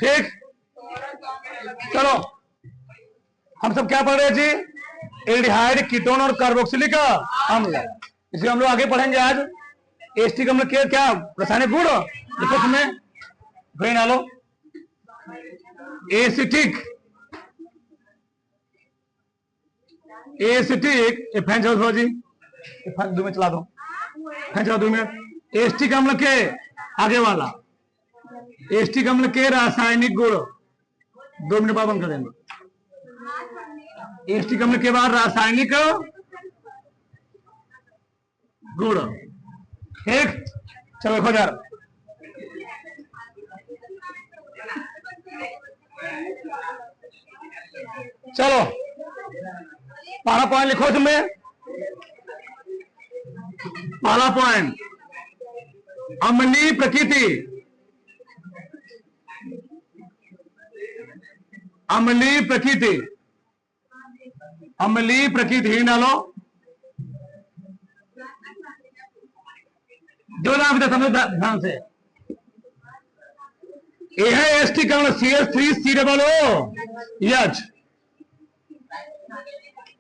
ठीक, चलो हम सब क्या पढ़ रहे जी? एल्डिहाइड, कीटोन और कार्बोक्सिलिक अम्ल। इसलिए हम लोग आगे पढ़ेंगे आज एस्टिक अम्ल के क्या रासायनिक गुण। देखो तुम्हें ब्रेन आलो एसिटिक, एसिटिक फैन चलो जी, फैन 2 मिनट चला दो, फैन चला 2 मिनट। एस्टिक अम्ल के आगे वाला, एस्टिक अम्ल के रासायनिक गुण 2 मिनट बाद बंद कर देंगे। एस्टिक अम्ल के बाद रासायनिक गुण, ठीक, चलो देखो यार, चलो पहला पॉइंट लिखो तुम्हें। पहला पॉइंट, अम्लीय प्रकृति, अम्लीय प्रकृति, अम्लीय प्रकृति डालो। जो नाम समझो ध्यान से, यह है एस्टिक अम्ल CH3COOH।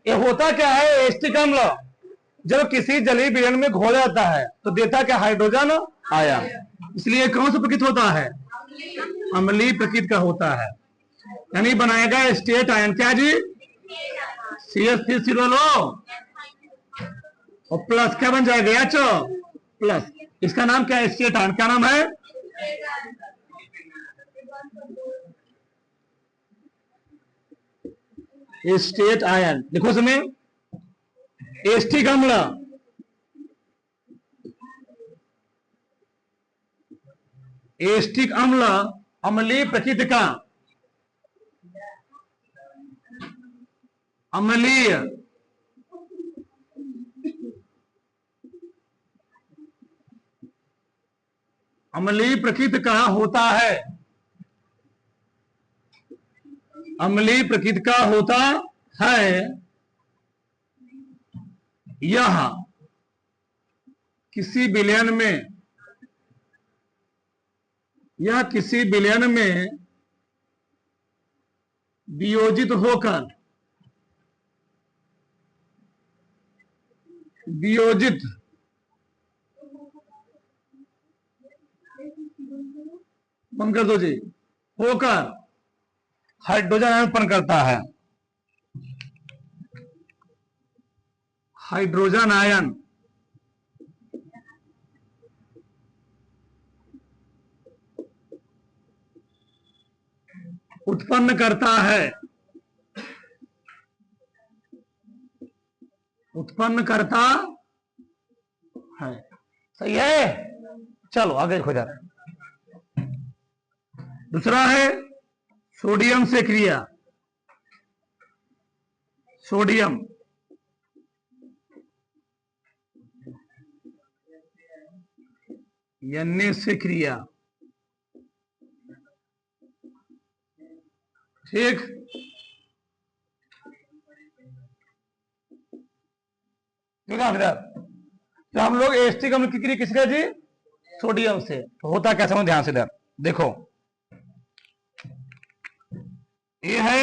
ये होता क्या है एस्टिक अम्ल? जब किसी जलीय विलयन में घोल जाता है तो देता क्या? Hydrogen ion. इसलिए कौन सा प्रकृति होता है? अम्लीय प्रकृति का होता है, यानी बनाएगा स्टेट आयन क्या जी? CH3COOH और प्लस क्या बन जाएगा? H plus. इसका नाम क्या है? State ion. क्या नाम है? State ion. देखो समय, एस्टिक अम्ल, एस्टिक अम्ल अम्लीय प्रकृति का, अम्लीय अम्लीय प्रकृति का होता है, अम्लीय प्रकृति का होता है। यह किसी विलयन में, यह किसी विलयन में वियोजित होकर, वियोजित बंद कर दो जी, होकर हाइड्रोजन आयन उत्पन्न करता है। हाइड्रोजन आयन उत्पन्न करता है, उत्पन्न करता है। सही है, चलो आगे देखो जरा। दूसरा है सोडियम से क्रिया, सोडियम Na से क्रिया, ठीक। तो हम लोग एस्टिक अम्ल की क्रिया किसका जी? सोडियम से। तो होता क्या समझ ध्यान से इधर देखो, ये है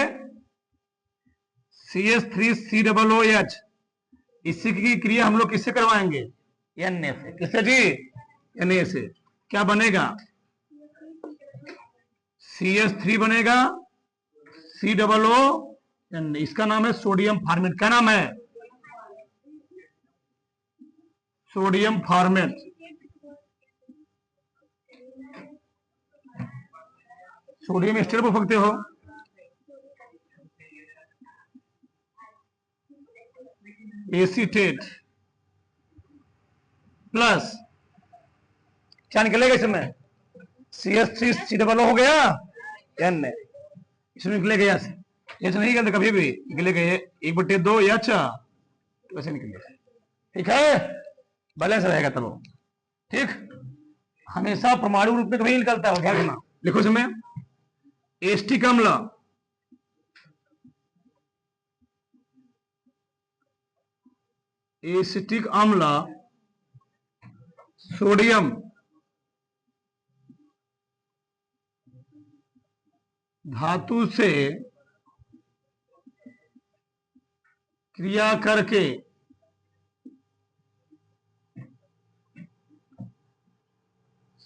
CH3COOH, इसी की क्रिया हम लोग किससे करवाएंगे? Na से। किससे जी? Na से। क्या बनेगा? CH3 बनेगा, COOH, इसका नाम है सोडियम फॉर्मेट। क्या नाम है? Sodium format. सोडियम स्टेट बोल सकते हो, एसीटेट प्लस क्या निकलेगा इसमें? CH3COOH हो गया, Na इसमें निकलेगा यहाँ से, ऐसे नहीं निकलते कभी भी, निकलेगा 1/2 H, वैसे निकलेगा। ठीक है, बैलेंस रहेगा तब, ठीक। हमेशा परमाणु रूप में कभी निकलता है, ध्यान रखना। लिखो इसमें एस्टिक अम्ल, एसिटिक अम्ल सोडियम धातु से क्रिया करके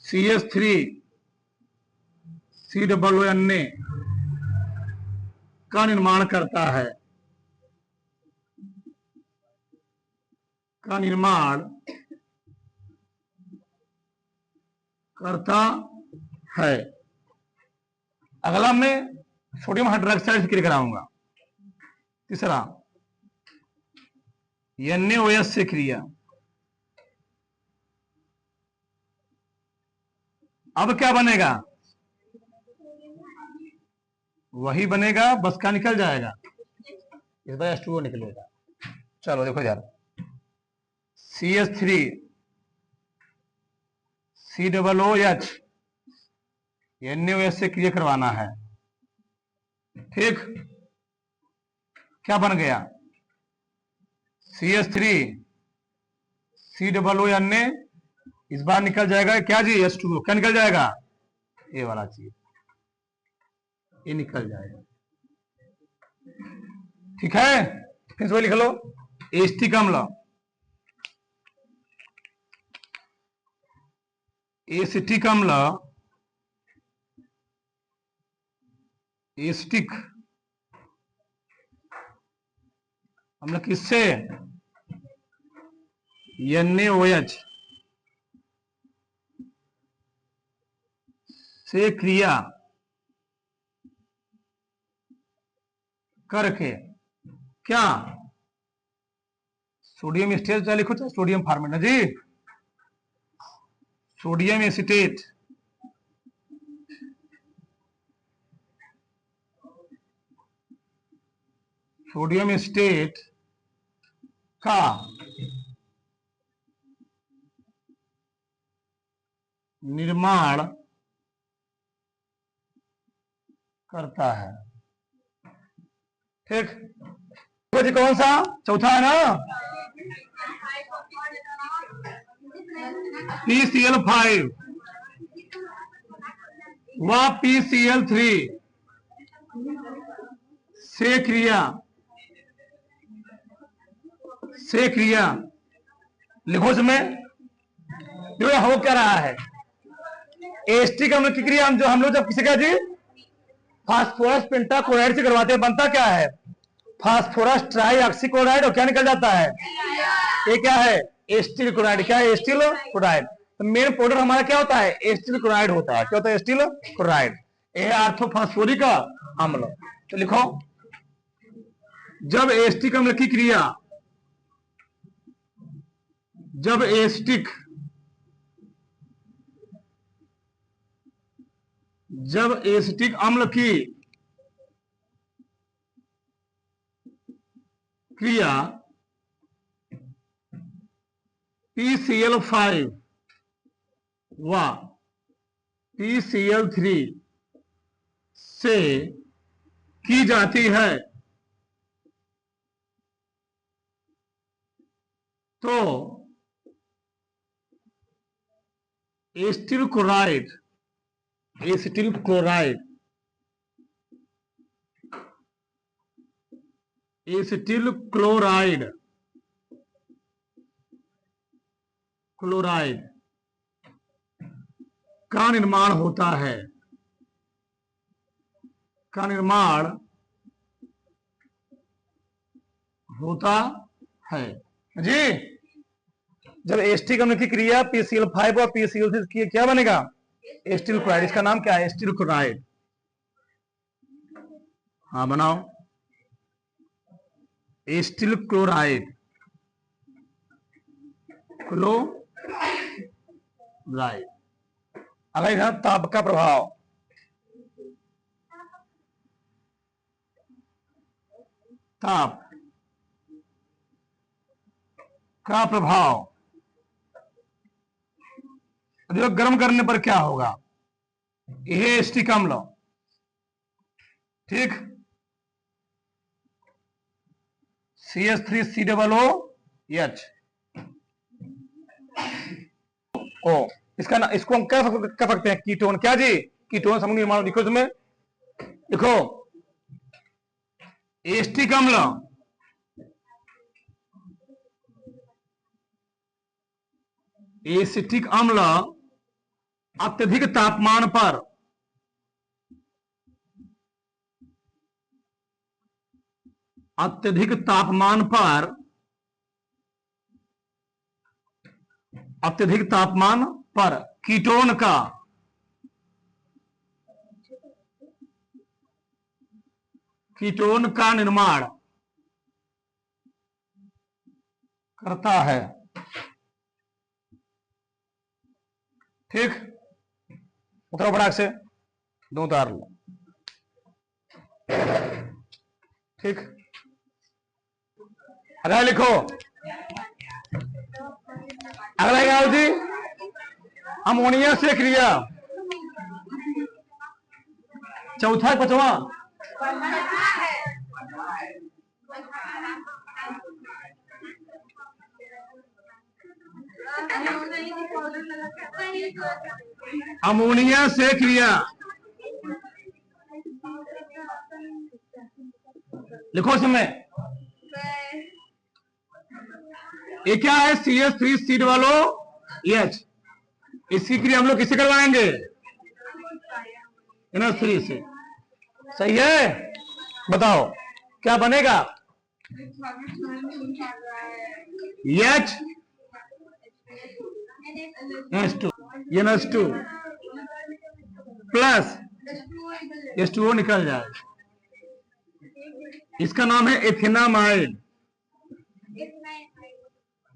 CH3 COON का निर्माण करता है, का निर्माण करता है। अगला मैं सोडियम हाइड्रोक्साइड से क्रिया कराऊंगा। तीसरा NaOH से क्रिया। अब क्या बनेगा? वही बनेगा, बस क्या निकल जाएगा, इस बार H2O निकलेगा। चलो देखो यार, CH3 COOH NaOH से क्रिया करवाना है। ठीक, क्या बन गया? CH3 COON, इस बार निकल जाएगा क्या जी? H2O। क्या निकल जाएगा? ये वाला चीज, ये निकल जाएगा। ठीक है, फिर से लिख लो। एस्टिक अम्ल, एसिटिक अम्ल, एसिटिक अम्ल किससे? NaOH से क्रिया करके क्या? सोडियम एस्टेट लिखो, चाहे सोडियम फॉर्मेट जी, सोडियम एसिटेट सोडियम एसिटेट का निर्माण करता है। ठीक, तो जी कौन सा? चौथा है ना, PCl5 व PCl3 से क्रिया लिखो इसमें। देखो हो क्या रहा है, एस्टिक अम्ल की क्रिया हम लोग जब किसी का जी फास्फोरस पेंटाक्लोराइड से करवाते हैं, बनता क्या है? फास्फोरस ट्राईऑक्सीक्लोराइड, और क्या निकल जाता है? ये क्या है? Acetyl chloride. क्या है? Acetyl chloride. तो मेन पाउडर हमारा क्या होता है? एस्टिल क्लोराइड होता है। क्या होता है? Acetyl chloride. ये ऑर्थोफॉस्फोरिक अम्ल। तो लिखो, जब एस्टिक अम्ल की क्रिया, जब एस्टिक अम्ल की क्रिया PCl5 व PCl3 से की जाती है तो एस्टिल क्लोराइड का निर्माण होता है, जी। जब एस्टिक अम्ल की क्रिया PCl5 और PCl3 की, क्या बनेगा? Acetyl chloride. इसका नाम क्या है? Acetyl chloride. हाँ बनाओ, एस्टिल क्लोराइड। अगला ताप का प्रभाव। ताप का प्रभाव, देखो गर्म करने पर क्या होगा? यह एस्टिक अम्ल, ठीक, CH3COOH इसको हम क्या कर सकते हैं? कीटोन। क्या जी? कीटोन समूह निर्माण। लिखो इसमें देखो एसिटिक अम्ल एसिटिक अम्ल अत्यधिक तापमान पर अत्यधिक तापमान पर अत्यधिक तापमान पर कीटोन का निर्माण करता है। ठीक, उतरो फटाक से, दो उतार लो। ठीक, अगला लिखो। अगला क्या जी? अमोनिया से क्रिया। चौथा है, पांचवा? अमोनिया से क्रिया लिखो समय। ये क्या है? CH3 सीड वालो H। इसकी क्रिया हम लोग किससे करवाएंगे? NH3 से। सही है? बताओ क्या बनेगा? H NH2 NH2 plus H2O निकल जाए। इसका नाम है एथेनामाइड।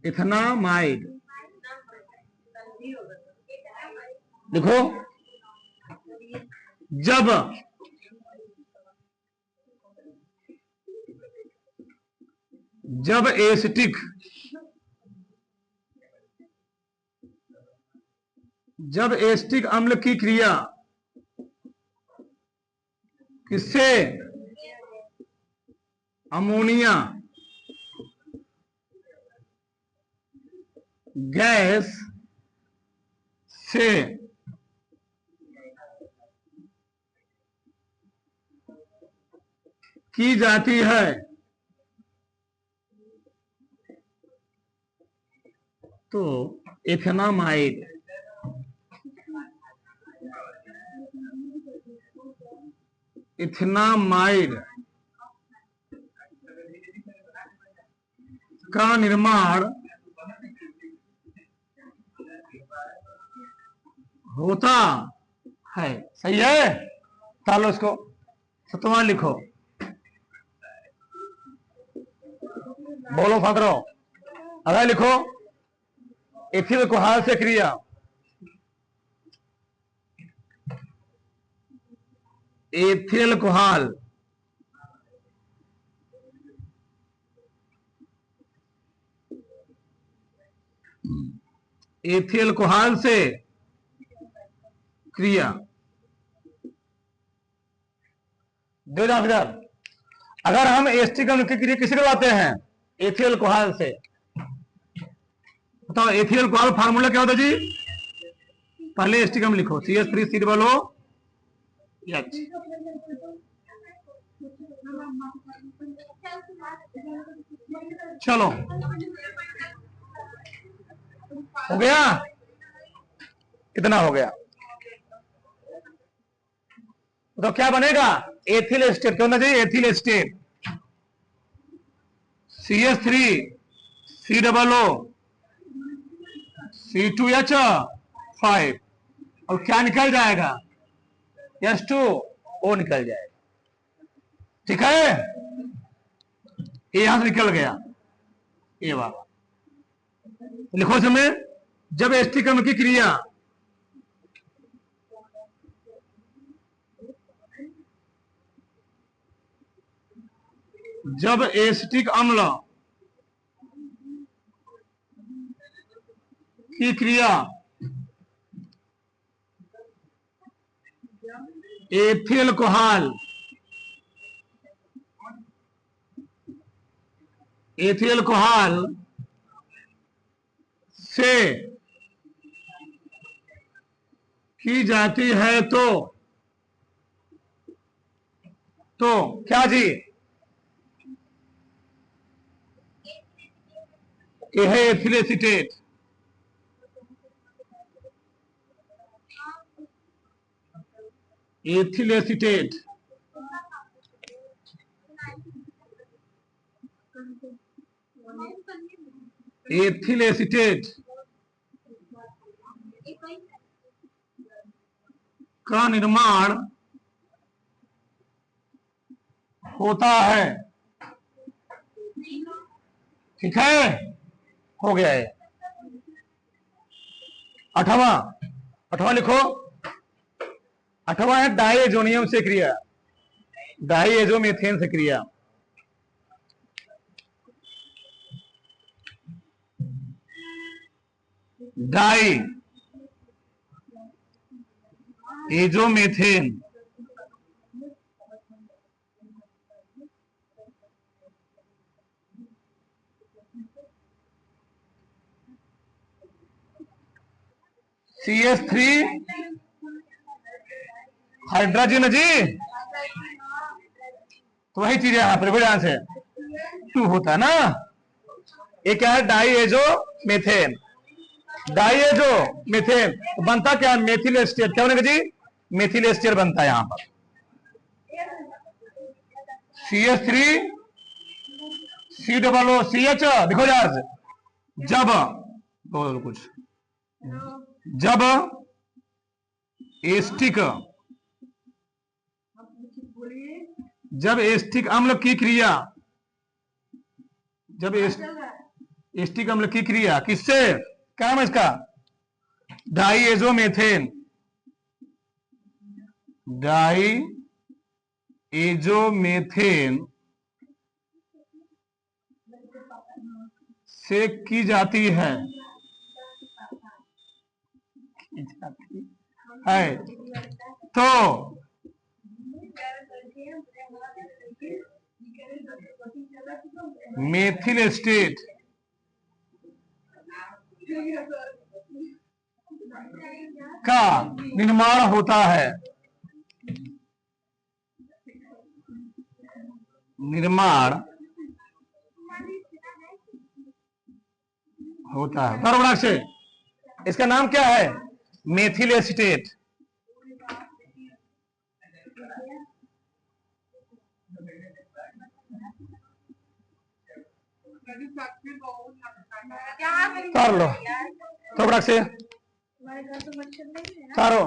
एथेनामाइड देखो, जब एसिटिक अम्ल की क्रिया किससे? अमोनिया गैस से की जाती है तो एथेनामाइड का निर्माण होता है। सही है? तालो इसको, सतवां लिखो। बोलो फादरो। अगला लिखो, एथिल कोहाल से क्रिया। एथिल कोहाल से क्रिया। अगर हम एसिटिक अम्ल की क्रिया किससे करवाते हैं? एथिल कोहाल से। बताओ एथिल कोहाल फार्मूला क्या होता है जी? पहले एसिटिक अम्ल लिखो, CH3 सीड वालो H। चलो हो गया? कितना हो गया? तो क्या बनेगा? Ethyl estate. क्या होना चाहिए? Ethyl estate. CH3 COO C2H5 और क्या निकल जाएगा? H2O निकल जाएगा। ठीक है? ये यहां से निकल गया, ये वाला लिखो समय। जब एसिटिक अम्ल की क्रिया जब एसिटिक अम्ल की क्रिया एथिल कोहाल से की जाती है तो तो क्या जी, ये है ethyl acetate, ethyl acetate, ethyl acetate का निर्माण होता है। ठीक है, हो गया है। अठवा, अठवा लिखो। अठवा है डाइएजोनियम से क्रिया, डाइएजोमीथेन से क्रिया। डाई एजोमेथेन CH3 हाइड्रोजन जी, तो वही चीज है यहां पर, ध्यान से टू होता है ना। ये क्या है, डाइएजो मेथेन, डाइएजो मेथेन तो बनता क्या, मेथिल एस्टर। क्या बनेगा जी, मेथिल एस्टर बनता है यहां पर। CH3 COOCH, देखो यार, जब बोलो कुछ, जब एस्टिक, जब एस्टिक अम्ल की क्रिया, जब एस्टिक अम्ल की क्रिया किससे, क्या नाम है इसका, डाइएजोमेथेन, डाइएजोमेथेन से की जाती है, तो मेथिल एस्टेट का निर्माण होता है, निर्माण होता है बराबर से। इसका नाम क्या है, मेथिल एस्टेट। कर लो थोड़ा से, करो।